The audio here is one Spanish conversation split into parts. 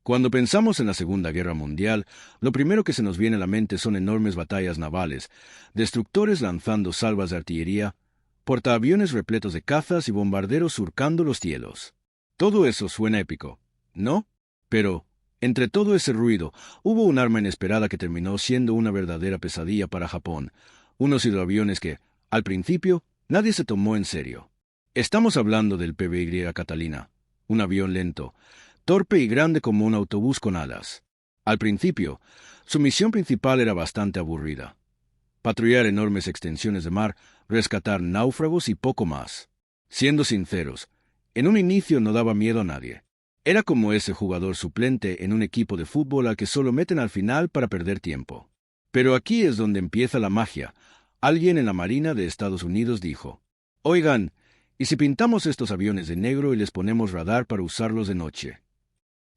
Cuando pensamos en la Segunda Guerra Mundial, lo primero que se nos viene a la mente son enormes batallas navales, destructores lanzando salvas de artillería, portaaviones repletos de cazas y bombarderos surcando los cielos. Todo eso suena épico, ¿no? Pero, entre todo ese ruido, hubo un arma inesperada que terminó siendo una verdadera pesadilla para Japón, unos hidroaviones que, al principio, nadie se tomó en serio. Estamos hablando del PBY Catalina, un avión lento, torpe y grande como un autobús con alas. Al principio, su misión principal era bastante aburrida: patrullar enormes extensiones de mar, rescatar náufragos y poco más. Siendo sinceros, en un inicio no daba miedo a nadie. Era como ese jugador suplente en un equipo de fútbol al que solo meten al final para perder tiempo. Pero aquí es donde empieza la magia. Alguien en la Marina de Estados Unidos dijo: «Oigan, ¿y si pintamos estos aviones de negro y les ponemos radar para usarlos de noche?».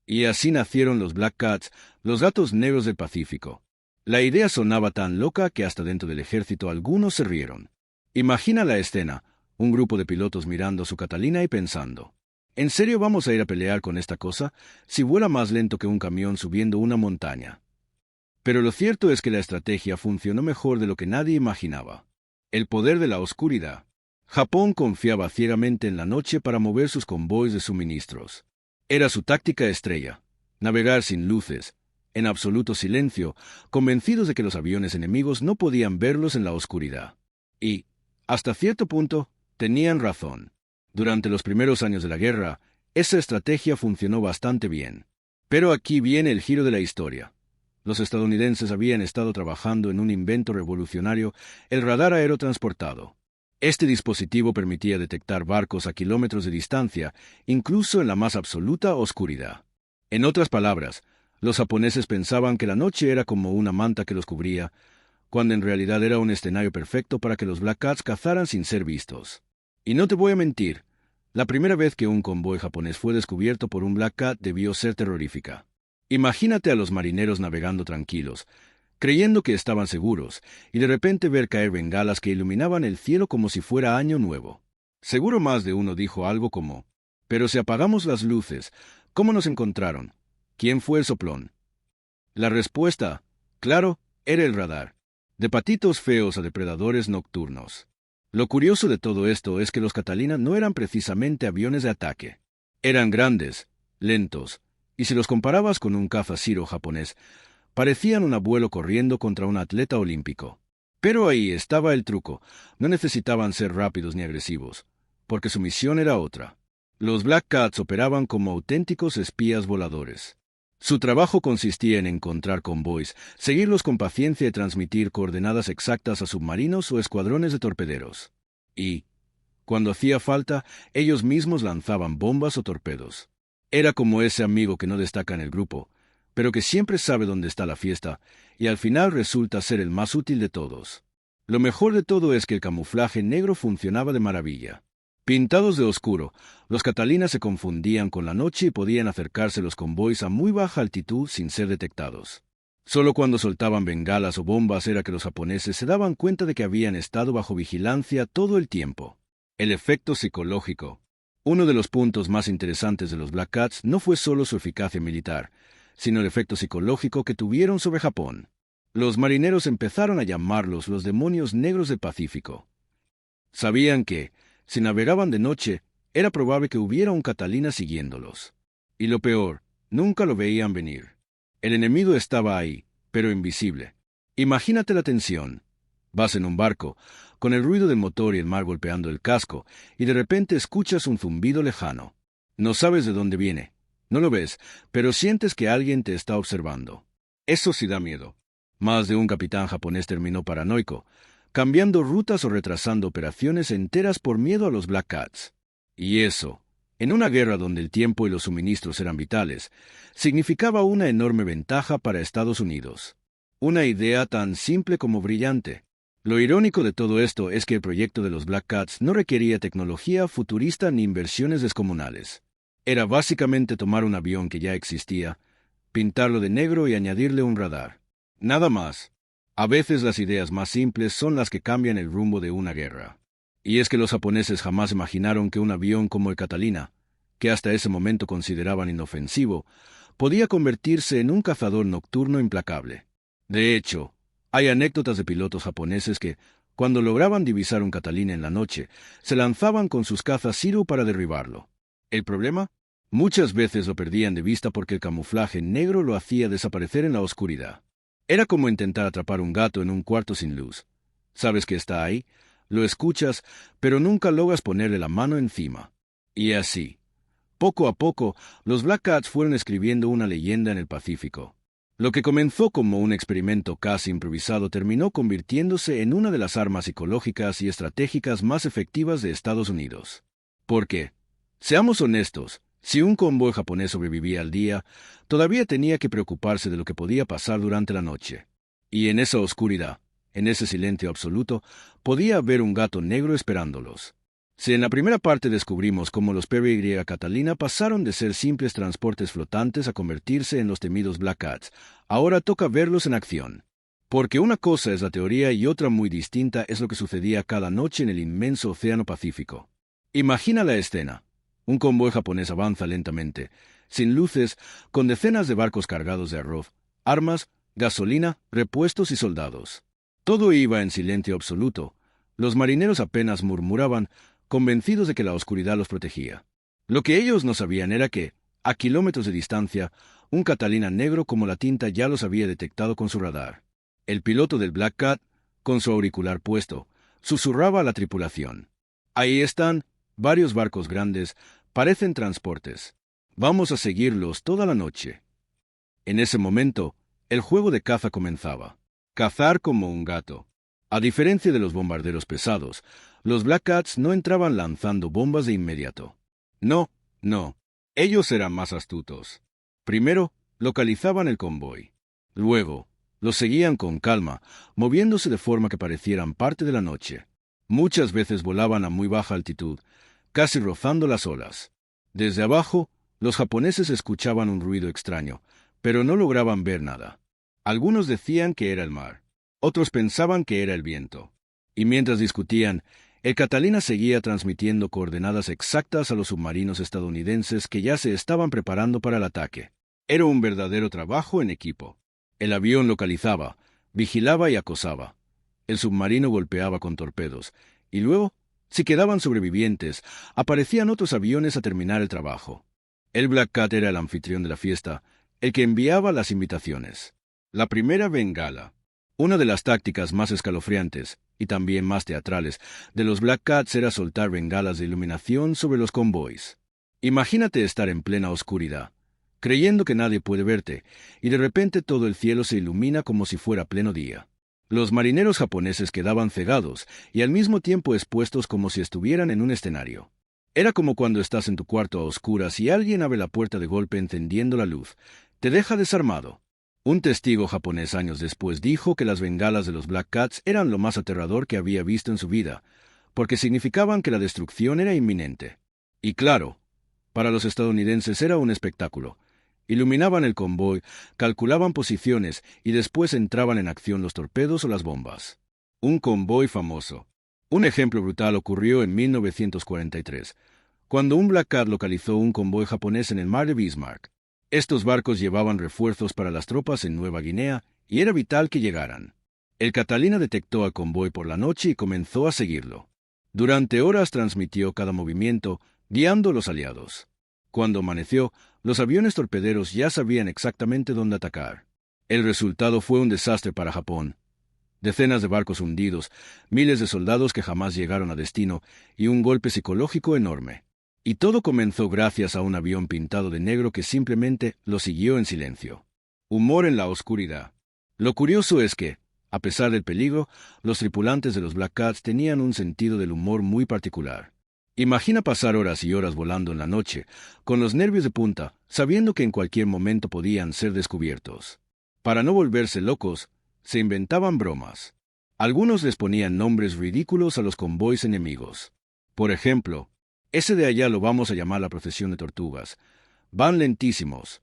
Y así nacieron los Black Cats, los gatos negros del Pacífico. La idea sonaba tan loca que hasta dentro del ejército algunos se rieron. Imagina la escena, un grupo de pilotos mirando a su Catalina y pensando: ¿en serio vamos a ir a pelear con esta cosa si vuela más lento que un camión subiendo una montaña? Pero lo cierto es que la estrategia funcionó mejor de lo que nadie imaginaba. El poder de la oscuridad. Japón confiaba ciegamente en la noche para mover sus convoys de suministros. Era su táctica estrella: navegar sin luces, en absoluto silencio, convencidos de que los aviones enemigos no podían verlos en la oscuridad. Y, hasta cierto punto, tenían razón. Durante los primeros años de la guerra, esa estrategia funcionó bastante bien. Pero aquí viene el giro de la historia. Los estadounidenses habían estado trabajando en un invento revolucionario: el radar aerotransportado. Este dispositivo permitía detectar barcos a kilómetros de distancia, incluso en la más absoluta oscuridad. En otras palabras, los japoneses pensaban que la noche era como una manta que los cubría, cuando en realidad era un escenario perfecto para que los Black Cats cazaran sin ser vistos. Y no te voy a mentir, la primera vez que un convoy japonés fue descubierto por un Black Cat debió ser terrorífica. Imagínate a los marineros navegando tranquilos, creyendo que estaban seguros, y de repente ver caer bengalas que iluminaban el cielo como si fuera año nuevo. Seguro más de uno dijo algo como: «Pero si apagamos las luces, ¿cómo nos encontraron? ¿Quién fue el soplón?». La respuesta, claro, era el radar. De patitos feos a depredadores nocturnos. Lo curioso de todo esto es que los Catalina no eran precisamente aviones de ataque. Eran grandes, lentos, y si los comparabas con un caza Zero japonés, parecían un abuelo corriendo contra un atleta olímpico. Pero ahí estaba el truco: no necesitaban ser rápidos ni agresivos, porque su misión era otra. Los Black Cats operaban como auténticos espías voladores. Su trabajo consistía en encontrar convoys, seguirlos con paciencia y transmitir coordenadas exactas a submarinos o escuadrones de torpederos. Y, cuando hacía falta, ellos mismos lanzaban bombas o torpedos. Era como ese amigo que no destaca en el grupo, pero que siempre sabe dónde está la fiesta, y al final resulta ser el más útil de todos. Lo mejor de todo es que el camuflaje negro funcionaba de maravilla. Pintados de oscuro, los Catalina se confundían con la noche y podían acercarse los convoys a muy baja altitud sin ser detectados. Solo cuando soltaban bengalas o bombas era que los japoneses se daban cuenta de que habían estado bajo vigilancia todo el tiempo. El efecto psicológico. Uno de los puntos más interesantes de los Black Cats no fue solo su eficacia militar, sino el efecto psicológico que tuvieron sobre Japón. Los marineros empezaron a llamarlos los demonios negros del Pacífico. Sabían que, si navegaban de noche, era probable que hubiera un Catalina siguiéndolos. Y lo peor, nunca lo veían venir. El enemigo estaba ahí, pero invisible. Imagínate la tensión. Vas en un barco, con el ruido del motor y el mar golpeando el casco, y de repente escuchas un zumbido lejano. No sabes de dónde viene, no lo ves, pero sientes que alguien te está observando. Eso sí da miedo. Más de un capitán japonés terminó paranoico, cambiando rutas o retrasando operaciones enteras por miedo a los Black Cats. Y eso, en una guerra donde el tiempo y los suministros eran vitales, significaba una enorme ventaja para Estados Unidos. Una idea tan simple como brillante. Lo irónico de todo esto es que el proyecto de los Black Cats no requería tecnología futurista ni inversiones descomunales. Era básicamente tomar un avión que ya existía, pintarlo de negro y añadirle un radar. Nada más. A veces las ideas más simples son las que cambian el rumbo de una guerra. Y es que los japoneses jamás imaginaron que un avión como el Catalina, que hasta ese momento consideraban inofensivo, podía convertirse en un cazador nocturno implacable. De hecho, hay anécdotas de pilotos japoneses que, cuando lograban divisar un Catalina en la noche, se lanzaban con sus cazas Zero para derribarlo. ¿El problema? Muchas veces lo perdían de vista porque el camuflaje negro lo hacía desaparecer en la oscuridad. Era como intentar atrapar un gato en un cuarto sin luz. Sabes que está ahí, lo escuchas, pero nunca logras ponerle la mano encima. Y así, poco a poco, los Black Cats fueron escribiendo una leyenda en el Pacífico. Lo que comenzó como un experimento casi improvisado terminó convirtiéndose en una de las armas psicológicas y estratégicas más efectivas de Estados Unidos. Porque, seamos honestos, si un convoy japonés sobrevivía al día, todavía tenía que preocuparse de lo que podía pasar durante la noche. Y en esa oscuridad, en ese silencio absoluto, podía haber un gato negro esperándolos. Si en la primera parte descubrimos cómo los Perry y Catalina pasaron de ser simples transportes flotantes a convertirse en los temidos Black Cats, ahora toca verlos en acción. Porque una cosa es la teoría y otra muy distinta es lo que sucedía cada noche en el inmenso Océano Pacífico. Imagina la escena. Un convoy japonés avanza lentamente, sin luces, con decenas de barcos cargados de arroz, armas, gasolina, repuestos y soldados. Todo iba en silencio absoluto. Los marineros apenas murmuraban, convencidos de que la oscuridad los protegía. Lo que ellos no sabían era que, a kilómetros de distancia, un Catalina negro como la tinta ya los había detectado con su radar. El piloto del Black Cat, con su auricular puesto, susurraba a la tripulación. «Ahí están, varios barcos grandes, parecen transportes. Vamos a seguirlos toda la noche». En ese momento, el juego de caza comenzaba. Cazar como un gato. A diferencia de los bombarderos pesados, los Black Cats no entraban lanzando bombas de inmediato. No. Ellos eran más astutos. Primero, localizaban el convoy. Luego, los seguían con calma, moviéndose de forma que parecieran parte de la noche. Muchas veces volaban a muy baja altitud, casi rozando las olas. Desde abajo, los japoneses escuchaban un ruido extraño, pero no lograban ver nada. Algunos decían que era el mar. Otros pensaban que era el viento. Y mientras discutían, el Catalina seguía transmitiendo coordenadas exactas a los submarinos estadounidenses que ya se estaban preparando para el ataque. Era un verdadero trabajo en equipo. El avión localizaba, vigilaba y acosaba. El submarino golpeaba con torpedos. Y luego, si quedaban sobrevivientes, aparecían otros aviones a terminar el trabajo. El Black Cat era el anfitrión de la fiesta, el que enviaba las invitaciones. La primera bengala. Una de las tácticas más escalofriantes, y también más teatrales, de los Black Cats era soltar bengalas de iluminación sobre los convoys. Imagínate estar en plena oscuridad, creyendo que nadie puede verte, y de repente todo el cielo se ilumina como si fuera pleno día. Los marineros japoneses quedaban cegados y al mismo tiempo expuestos como si estuvieran en un escenario. Era como cuando estás en tu cuarto a oscuras y alguien abre la puerta de golpe encendiendo la luz. Te deja desarmado. Un testigo japonés años después dijo que las bengalas de los Black Cats eran lo más aterrador que había visto en su vida, porque significaban que la destrucción era inminente. Y claro, para los estadounidenses era un espectáculo. Iluminaban el convoy, calculaban posiciones y después entraban en acción los torpedos o las bombas. Un convoy famoso. Un ejemplo brutal ocurrió en 1943, cuando un Black Cat localizó un convoy japonés en el mar de Bismarck. Estos barcos llevaban refuerzos para las tropas en Nueva Guinea y era vital que llegaran. El Catalina detectó al convoy por la noche y comenzó a seguirlo. Durante horas transmitió cada movimiento, guiando a los aliados. Cuando amaneció, los aviones torpederos ya sabían exactamente dónde atacar. El resultado fue un desastre para Japón. Decenas de barcos hundidos, miles de soldados que jamás llegaron a destino y un golpe psicológico enorme. Y todo comenzó gracias a un avión pintado de negro que simplemente lo siguió en silencio. Humor en la oscuridad. Lo curioso es que, a pesar del peligro, los tripulantes de los Black Cats tenían un sentido del humor muy particular. Imagina pasar horas y horas volando en la noche, con los nervios de punta, sabiendo que en cualquier momento podían ser descubiertos. Para no volverse locos, se inventaban bromas. Algunos les ponían nombres ridículos a los convoys enemigos. Por ejemplo, ese de allá lo vamos a llamar la procesión de tortugas. Van lentísimos.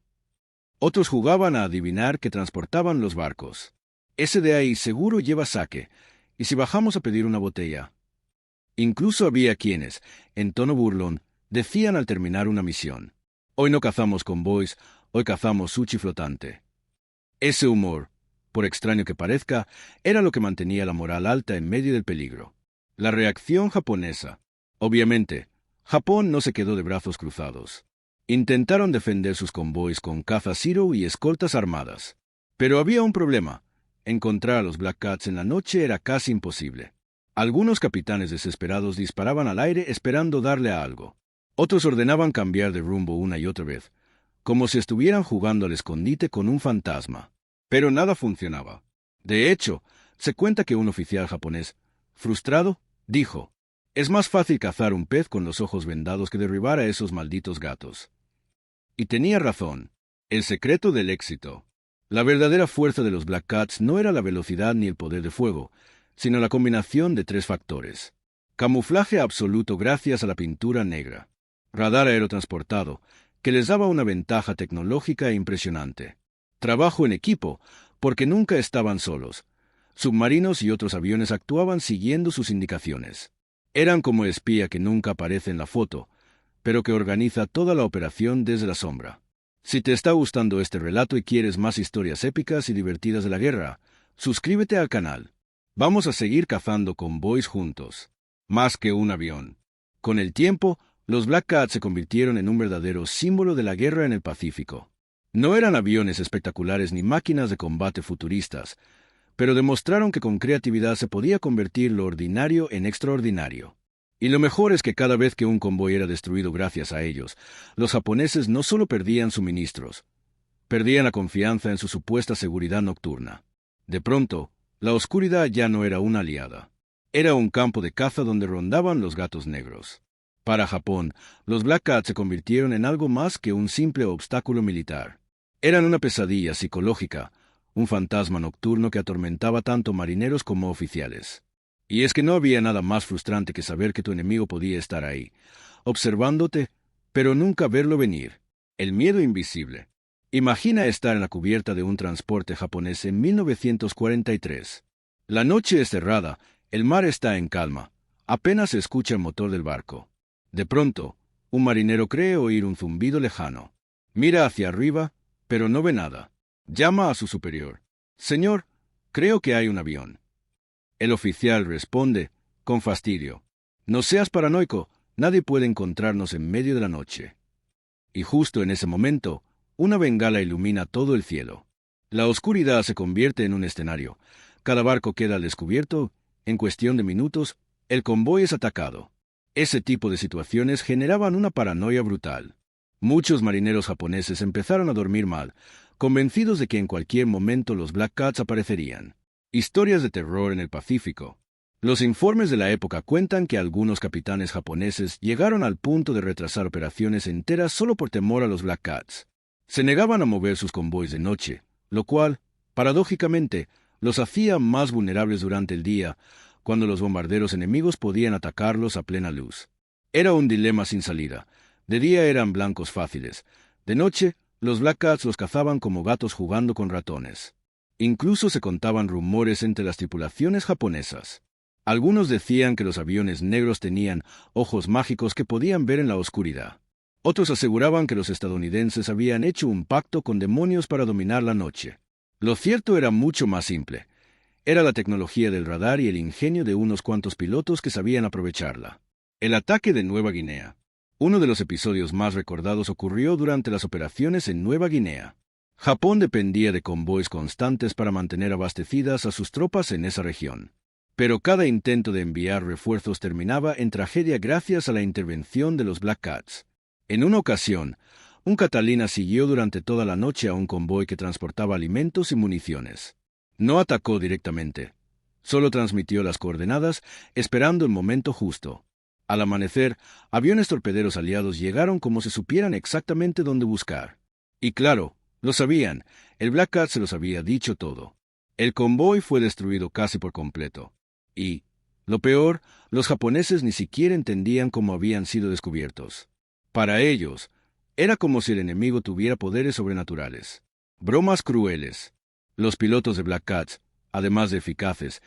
Otros jugaban a adivinar que transportaban los barcos. Ese de ahí seguro lleva sake, y si bajamos a pedir una botella. Incluso había quienes, en tono burlón, decían al terminar una misión. Hoy no cazamos convoys, hoy cazamos sushi flotante. Ese humor, por extraño que parezca, era lo que mantenía la moral alta en medio del peligro. La reacción japonesa. Obviamente, Japón no se quedó de brazos cruzados. Intentaron defender sus convoys con caza Zero y escoltas armadas. Pero había un problema. Encontrar a los Black Cats en la noche era casi imposible. Algunos capitanes desesperados disparaban al aire esperando darle a algo. Otros ordenaban cambiar de rumbo una y otra vez, como si estuvieran jugando al escondite con un fantasma. Pero nada funcionaba. De hecho, se cuenta que un oficial japonés, frustrado, dijo: «Es más fácil cazar un pez con los ojos vendados que derribar a esos malditos gatos». Y tenía razón. El secreto del éxito. La verdadera fuerza de los Black Cats no era la velocidad ni el poder de fuego, sino la combinación de tres factores. Camuflaje absoluto gracias a la pintura negra. Radar aerotransportado, que les daba una ventaja tecnológica impresionante. Trabajo en equipo, porque nunca estaban solos. Submarinos y otros aviones actuaban siguiendo sus indicaciones. Eran como espía que nunca aparece en la foto, pero que organiza toda la operación desde la sombra. Si te está gustando este relato y quieres más historias épicas y divertidas de la guerra, suscríbete al canal. Vamos a seguir cazando convoys juntos. Más que un avión. Con el tiempo, los Black Cats se convirtieron en un verdadero símbolo de la guerra en el Pacífico. No eran aviones espectaculares ni máquinas de combate futuristas, pero demostraron que con creatividad se podía convertir lo ordinario en extraordinario. Y lo mejor es que cada vez que un convoy era destruido gracias a ellos, los japoneses no solo perdían suministros, perdían la confianza en su supuesta seguridad nocturna. De pronto, la oscuridad ya no era una aliada. Era un campo de caza donde rondaban los gatos negros. Para Japón, los Black Cats se convirtieron en algo más que un simple obstáculo militar. Eran una pesadilla psicológica, un fantasma nocturno que atormentaba tanto marineros como oficiales. Y es que no había nada más frustrante que saber que tu enemigo podía estar ahí, observándote, pero nunca verlo venir. El miedo invisible. Imagina estar en la cubierta de un transporte japonés en 1943. La noche es cerrada, el mar está en calma, apenas se escucha el motor del barco. De pronto, un marinero cree oír un zumbido lejano. Mira hacia arriba, pero no ve nada. Llama a su superior. «Señor, creo que hay un avión». El oficial responde, con fastidio: «No seas paranoico, nadie puede encontrarnos en medio de la noche». Y justo en ese momento, una bengala ilumina todo el cielo. La oscuridad se convierte en un escenario. Cada barco queda al descubierto. En cuestión de minutos, el convoy es atacado. Ese tipo de situaciones generaban una paranoia brutal. Muchos marineros japoneses empezaron a dormir mal, convencidos de que en cualquier momento los Black Cats aparecerían. Historias de terror en el Pacífico. Los informes de la época cuentan que algunos capitanes japoneses llegaron al punto de retrasar operaciones enteras solo por temor a los Black Cats. Se negaban a mover sus convoys de noche, lo cual, paradójicamente, los hacía más vulnerables durante el día, cuando los bombarderos enemigos podían atacarlos a plena luz. Era un dilema sin salida. De día eran blancos fáciles. De noche, los Black Cats los cazaban como gatos jugando con ratones. Incluso se contaban rumores entre las tripulaciones japonesas. Algunos decían que los aviones negros tenían ojos mágicos que podían ver en la oscuridad. Otros aseguraban que los estadounidenses habían hecho un pacto con demonios para dominar la noche. Lo cierto era mucho más simple. Era la tecnología del radar y el ingenio de unos cuantos pilotos que sabían aprovecharla. El ataque de Nueva Guinea. Uno de los episodios más recordados ocurrió durante las operaciones en Nueva Guinea. Japón dependía de convoys constantes para mantener abastecidas a sus tropas en esa región. Pero cada intento de enviar refuerzos terminaba en tragedia gracias a la intervención de los Black Cats. En una ocasión, un Catalina siguió durante toda la noche a un convoy que transportaba alimentos y municiones. No atacó directamente. Solo transmitió las coordenadas, esperando el momento justo. Al amanecer, aviones torpederos aliados llegaron como si supieran exactamente dónde buscar. Y claro, lo sabían, el Black Cat se los había dicho todo. El convoy fue destruido casi por completo. Y, lo peor, los japoneses ni siquiera entendían cómo habían sido descubiertos. Para ellos, era como si el enemigo tuviera poderes sobrenaturales. Bromas crueles. Los pilotos de Black Cats, además de eficaces,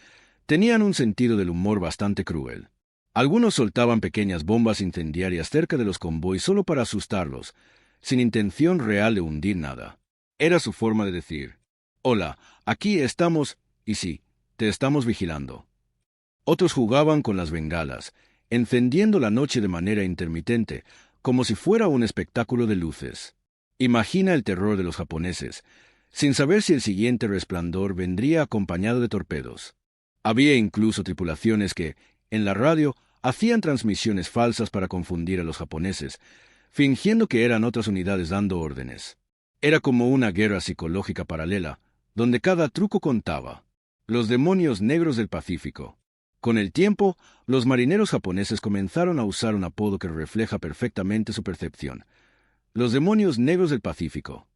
tenían un sentido del humor bastante cruel. Algunos soltaban pequeñas bombas incendiarias cerca de los convoys solo para asustarlos, sin intención real de hundir nada. Era su forma de decir: «Hola, aquí estamos, y sí, te estamos vigilando». Otros jugaban con las bengalas, encendiendo la noche de manera intermitente, como si fuera un espectáculo de luces. Imagina el terror de los japoneses, sin saber si el siguiente resplandor vendría acompañado de torpedos. Había incluso tripulaciones que, en la radio, hacían transmisiones falsas para confundir a los japoneses, fingiendo que eran otras unidades dando órdenes. Era como una guerra psicológica paralela, donde cada truco contaba. Los demonios negros del Pacífico. Con el tiempo, los marineros japoneses comenzaron a usar un apodo que refleja perfectamente su percepción: los demonios negros del Pacífico.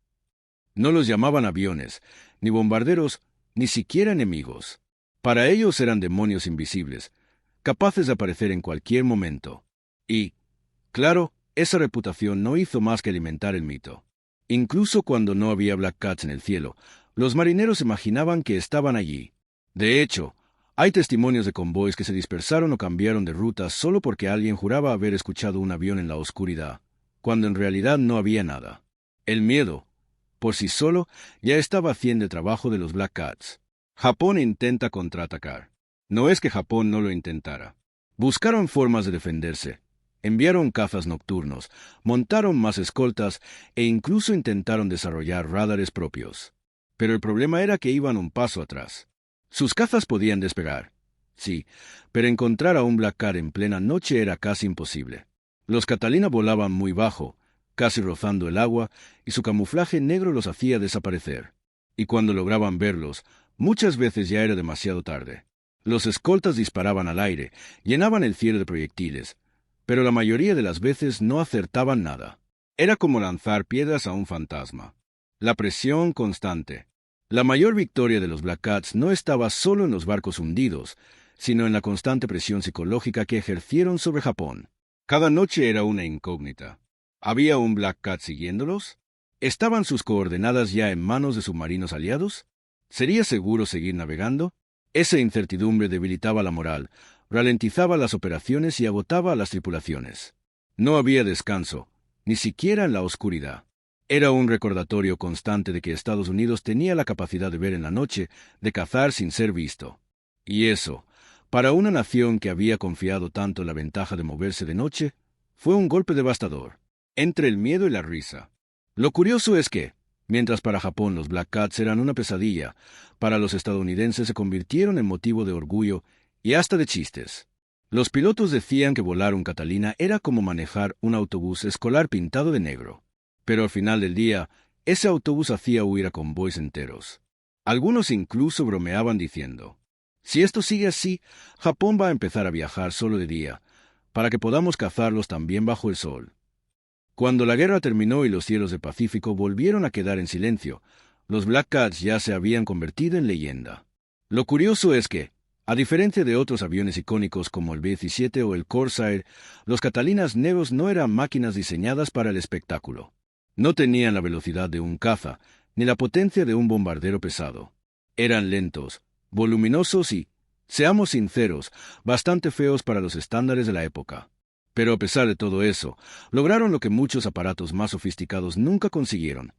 No los llamaban aviones, ni bombarderos, ni siquiera enemigos. Para ellos eran demonios invisibles, capaces de aparecer en cualquier momento. Y, claro, esa reputación no hizo más que alimentar el mito. Incluso cuando no había Black Cats en el cielo, los marineros imaginaban que estaban allí. De hecho, hay testimonios de convoys que se dispersaron o cambiaron de ruta solo porque alguien juraba haber escuchado un avión en la oscuridad, cuando en realidad no había nada. El miedo, por sí solo, ya estaba haciendo el trabajo de los Black Cats. Japón intenta contraatacar. No es que Japón no lo intentara. Buscaron formas de defenderse. Enviaron cazas nocturnos, montaron más escoltas e incluso intentaron desarrollar radares propios. Pero el problema era que iban un paso atrás. Sus cazas podían despegar, sí, pero encontrar a un Black Cat en plena noche era casi imposible. Los Catalina volaban muy bajo, casi rozando el agua, y su camuflaje negro los hacía desaparecer. Y cuando lograban verlos, muchas veces ya era demasiado tarde. Los escoltas disparaban al aire, llenaban el cielo de proyectiles, pero la mayoría de las veces no acertaban nada. Era como lanzar piedras a un fantasma. La presión constante. La mayor victoria de los Black Cats no estaba solo en los barcos hundidos, sino en la constante presión psicológica que ejercieron sobre Japón. Cada noche era una incógnita. ¿Había un Black Cat siguiéndolos? ¿Estaban sus coordenadas ya en manos de submarinos aliados? ¿Sería seguro seguir navegando? Esa incertidumbre debilitaba la moral, ralentizaba las operaciones y agotaba a las tripulaciones. No había descanso, ni siquiera en la oscuridad. Era un recordatorio constante de que Estados Unidos tenía la capacidad de ver en la noche, de cazar sin ser visto. Y eso, para una nación que había confiado tanto en la ventaja de moverse de noche, fue un golpe devastador, entre el miedo y la risa. Lo curioso es que, mientras para Japón los Black Cats eran una pesadilla, para los estadounidenses se convirtieron en motivo de orgullo y hasta de chistes. Los pilotos decían que volar un Catalina era como manejar un autobús escolar pintado de negro. Pero al final del día, ese autobús hacía huir a convoys enteros. Algunos incluso bromeaban diciendo: si esto sigue así, Japón va a empezar a viajar solo de día, para que podamos cazarlos también bajo el sol. Cuando la guerra terminó y los cielos del Pacífico volvieron a quedar en silencio, los Black Cats ya se habían convertido en leyenda. Lo curioso es que, a diferencia de otros aviones icónicos como el B-17 o el Corsair, los Catalinas negros no eran máquinas diseñadas para el espectáculo. No tenían la velocidad de un caza, ni la potencia de un bombardero pesado. Eran lentos, voluminosos y, seamos sinceros, bastante feos para los estándares de la época. Pero a pesar de todo eso, lograron lo que muchos aparatos más sofisticados nunca consiguieron: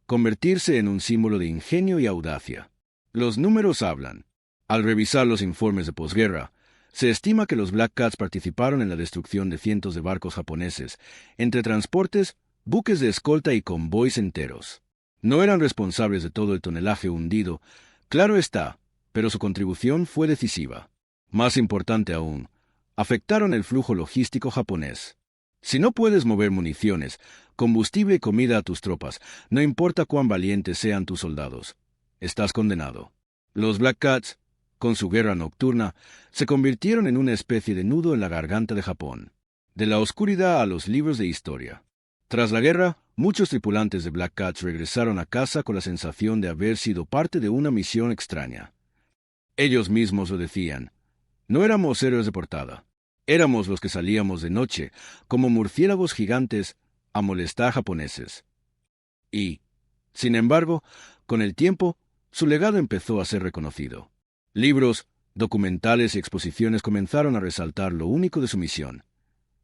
convertirse en un símbolo de ingenio y audacia. Los números hablan. Al revisar los informes de posguerra, se estima que los Black Cats participaron en la destrucción de cientos de barcos japoneses, entre transportes, buques de escolta y convoys enteros. No eran responsables de todo el tonelaje hundido, claro está, pero su contribución fue decisiva. Más importante aún, afectaron el flujo logístico japonés. Si no puedes mover municiones, combustible y comida a tus tropas, no importa cuán valientes sean tus soldados, estás condenado. Los Black Cats, con su guerra nocturna, se convirtieron en una especie de nudo en la garganta de Japón. De la oscuridad a los libros de historia. Tras la guerra, muchos tripulantes de Black Cats regresaron a casa con la sensación de haber sido parte de una misión extraña. Ellos mismos lo decían: no éramos héroes de portada. Éramos los que salíamos de noche, como murciélagos gigantes, a molestar japoneses. Y, sin embargo, con el tiempo, su legado empezó a ser reconocido. Libros, Documentales y exposiciones comenzaron a resaltar lo único de su misión: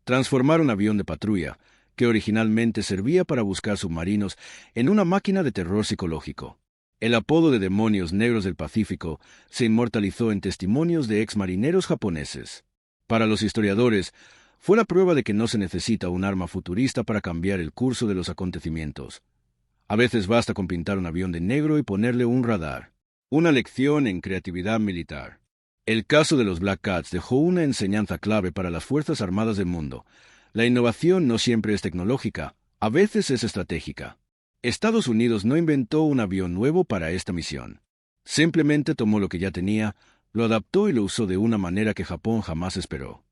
transformar un avión de patrulla, que originalmente servía para buscar submarinos, en una máquina de terror psicológico. El apodo de demonios negros del Pacífico se inmortalizó en testimonios de exmarineros japoneses. Para los historiadores, fue la prueba de que no se necesita un arma futurista para cambiar el curso de los acontecimientos. A veces basta con pintar un avión de negro y ponerle un radar. Una lección en creatividad militar. El caso de los Black Cats dejó una enseñanza clave para las Fuerzas Armadas del mundo. La innovación no siempre es tecnológica, a veces es estratégica. Estados Unidos no inventó un avión nuevo para esta misión. Simplemente tomó lo que ya tenía, lo adaptó y lo usó de una manera que Japón jamás esperó.